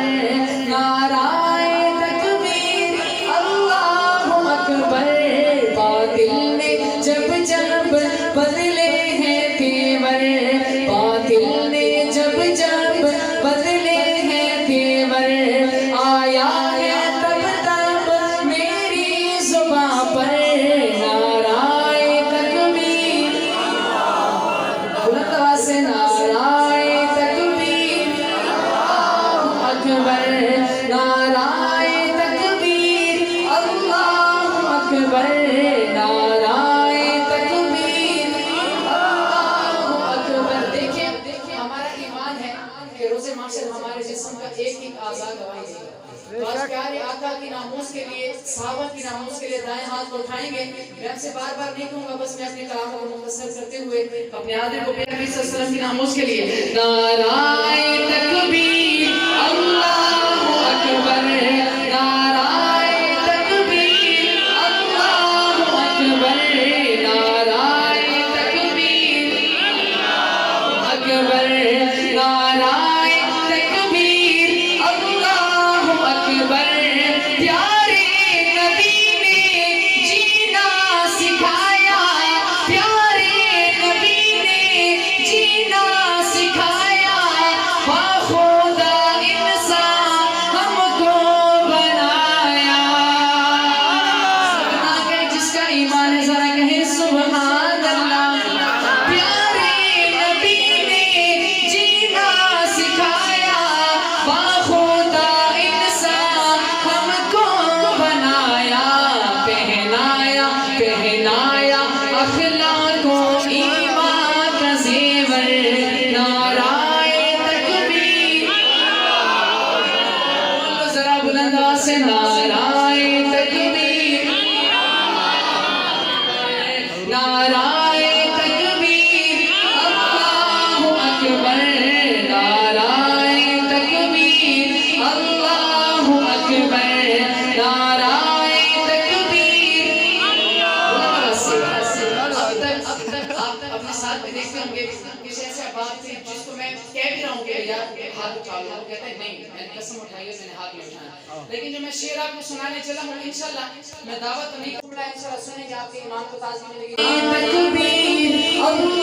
اکبر نعرہ تکبیر اللہ اکبر باطل نے جب جب بدلے ہیں تیور باطل نے جب جب بدلے ہیں تیور آیا ہے تب تب میری زباں پر نعرہ تکبیر بلند آواز سے نعرہ تکبیر اللہ اکبر نعرہ تکبیر اللہ اکبر نعرہ تکبیر اللہ اکبر دیکھیں ہمارا ایمان ہے کہ روز محشر ہمارے جسم کا ایک ایک اعضاء گواہی دے گا آج پیارے آقا کی ناموس کے لیے صحابہ کی ناموس کے لیے دائیں ہاتھ کو اٹھائیں گے میں آپ سے بار بار نہیں کہوں گا بس میں اپنے کلام کو مختصر کرتے ہوئے اپنے حاضر کو پیارے نبی صلی اللہ علیہ وسلم کی ناموس کے لیے نعرہ تکبیر اللہ اکبر نعرہ تکبیر اللہ اکبر نعرہ تکبیر اکبر نعرہ تکبیر اللہ اکبر پیارے نبی نے جینا سکھایا پیارے نبی نے جینا سکھایا خدا انسان ہم کو بنایا سبحان اللہ جس کا ایمان ہے ذرا کہیں سبحان اللہ پیارے نبی نے جینا سکھایا خدا انسان ہم کو بنایا پہنایا پہنایا اخلاق و ایمان کا زیور نعرہ تکبیر بولو ذرا بلند آواز سے نعرہ تکبیر نعرہ تکبیر اللہ اکبر نعرہ تکبیر اللہ اکبر نعرہ تکبیر اب تک آپ اپنے ساتھ میں دیکھتے ہوں گے کسی ایسے بات تھی جس کو میں کہہ بھی رہا ہوں کہ یار ہاتھ اٹھا لو وہ کہتے ہیں نہیں میں نے قسم اٹھائی ہے میں نے ہاتھ نہیں اٹھایا لیکن جو میں شعر آپ کو سنانے چلا ہوں انشاءاللہ میں دعوت تو نہیں کروں گا انشاءاللہ سنیں گے آپ کے ایمان کو تازگی ملے گی تکبیر اللہ